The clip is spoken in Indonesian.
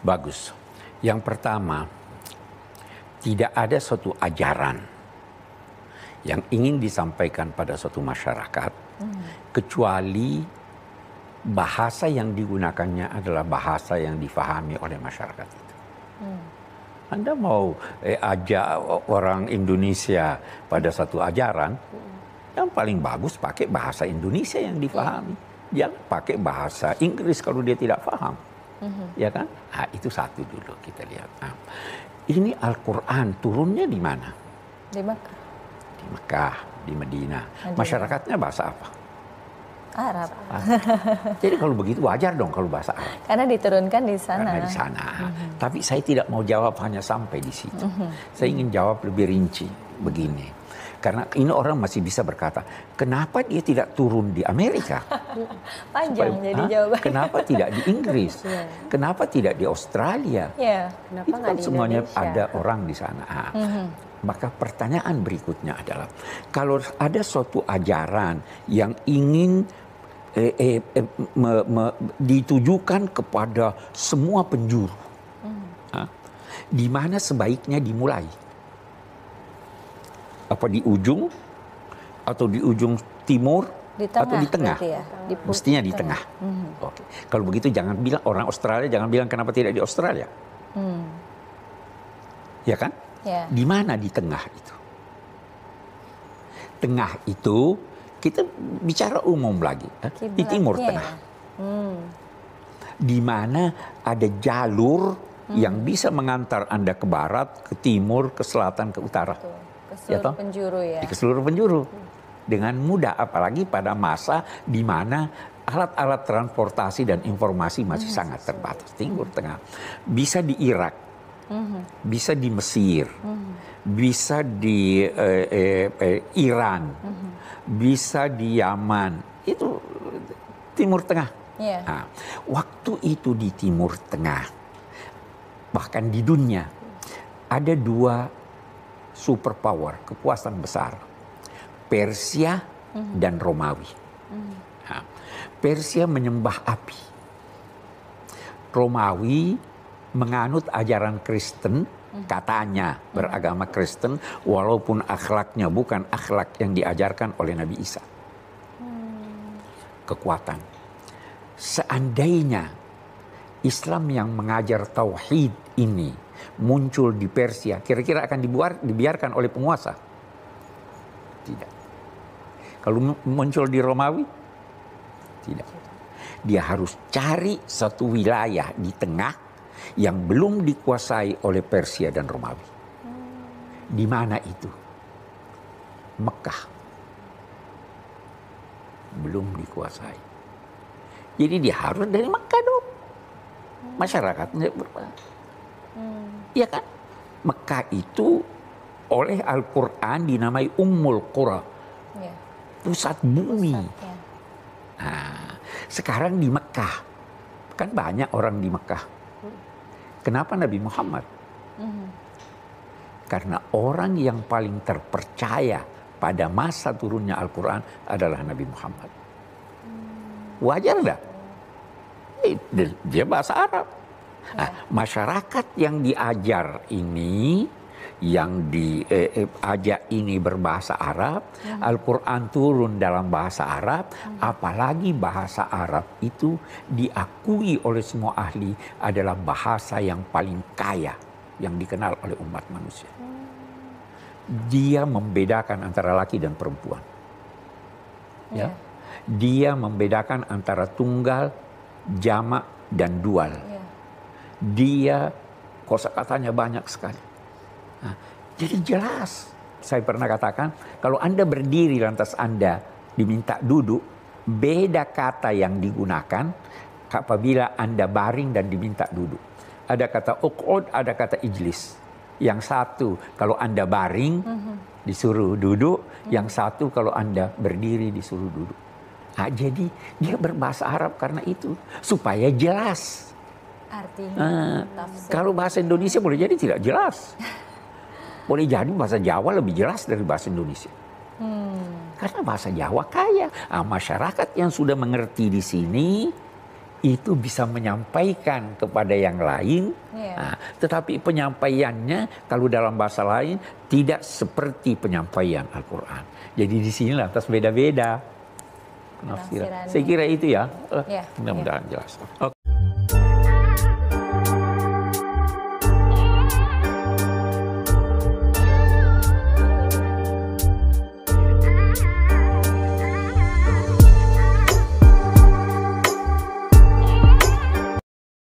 Bagus. Yang pertama, tidak ada suatu ajaran yang ingin disampaikan pada suatu masyarakat kecuali bahasa yang digunakannya adalah bahasa yang difahami oleh masyarakat itu. Anda mau ajak orang Indonesia pada satu ajaran, yang paling bagus pakai bahasa Indonesia yang difahami. Jangan pakai bahasa Inggris kalau dia tidak paham. Ya kan? Nah, itu satu dulu kita lihat. Nah, ini Al-Quran turunnya di mana? Di Mekah. Di Mekah, di Medina. Masyarakatnya bahasa apa? Arab. Jadi kalau begitu wajar dong kalau bahasa Arab. Karena diturunkan di sana. Karena di sana. Tapi saya tidak mau jawab hanya sampai di situ. Saya ingin jawab lebih rinci begini. Karena ini orang masih bisa berkata, kenapa dia tidak turun di Amerika? Panjang jadi jawabannya. Kenapa tidak di Inggris? Kenapa tidak di Australia? Kenapa Itu nggak kan di semuanya Indonesia? ada orang di sana. Maka pertanyaan berikutnya adalah, kalau ada suatu ajaran yang ingin ditujukan kepada semua penjuru, di mana sebaiknya dimulai? Apa di ujung atau di ujung timur atau di tengah? Ya? Mestinya di tengah. Oke. Kalau begitu jangan bilang orang Australia, jangan bilang kenapa tidak di Australia. Ya kan? Ya. Di mana di tengah itu? Tengah itu kita bicara umum lagi, di timur tengah. Di mana ada jalur yang bisa mengantar Anda ke barat, ke timur, ke selatan, ke utara. Ke seluruh penjuru ya. Ke seluruh penjuru. Dengan mudah, apalagi pada masa di mana alat-alat transportasi dan informasi masih sangat terbatas. Timur Tengah. Bisa di Irak, bisa di Mesir, bisa di Iran, bisa di Yaman. Itu Timur Tengah. Nah, waktu itu di Timur Tengah, bahkan di dunia, ada dua superpower, kekuasaan besar, Persia dan Romawi. Nah, Persia menyembah api, Romawi menganut ajaran Kristen, katanya beragama Kristen, walaupun akhlaknya bukan akhlak yang diajarkan oleh Nabi Isa. Kekuatan. Seandainya Islam yang mengajar tauhid ini muncul di Persia, kira-kira akan dibiarkan oleh penguasa? Tidak. Kalau muncul di Romawi? Tidak. Dia harus cari satu wilayah di tengah yang belum dikuasai oleh Persia dan Romawi. Di mana itu? Mekah. Belum dikuasai. Jadi dia harus dari Mekah dong. Masyarakatnya iya kan? Mekah itu oleh Al-Quran dinamai Ummul Qura, pusat bumi. Nah, sekarang di Mekah, kan banyak orang di Mekah. Kenapa Nabi Muhammad? Karena orang yang paling terpercaya pada masa turunnya Al-Quran adalah Nabi Muhammad. Wajar enggak? Dia bahasa Arab. Nah, masyarakat yang diajar ini, yang diajak ini berbahasa Arab, Al-Quran turun dalam bahasa Arab, apalagi bahasa Arab itu diakui oleh semua ahli adalah bahasa yang paling kaya yang dikenal oleh umat manusia. Dia membedakan antara laki dan perempuan. Ya. Dia membedakan antara tunggal, jamak, dan dual. Dia kosakatanya banyak sekali. Nah, jadi jelas, saya pernah katakan, kalau Anda berdiri lantas Anda diminta duduk, beda kata yang digunakan apabila Anda baring dan diminta duduk. Ada kata uqud, ada kata ijlis. Yang satu kalau Anda baring disuruh duduk, yang satu kalau Anda berdiri disuruh duduk. Nah, jadi dia berbahasa Arab karena itu, supaya jelas. Artinya, kalau bahasa Indonesia boleh jadi tidak jelas. Boleh jadi bahasa Jawa lebih jelas dari bahasa Indonesia. Karena bahasa Jawa kaya. Nah, masyarakat yang sudah mengerti di sini itu bisa menyampaikan kepada yang lain, tetapi penyampaiannya kalau dalam bahasa lain tidak seperti penyampaian Al-Quran. Jadi di sinilah atas beda-beda penafsiran. Saya kira itu ya, mudah-mudahan jelas.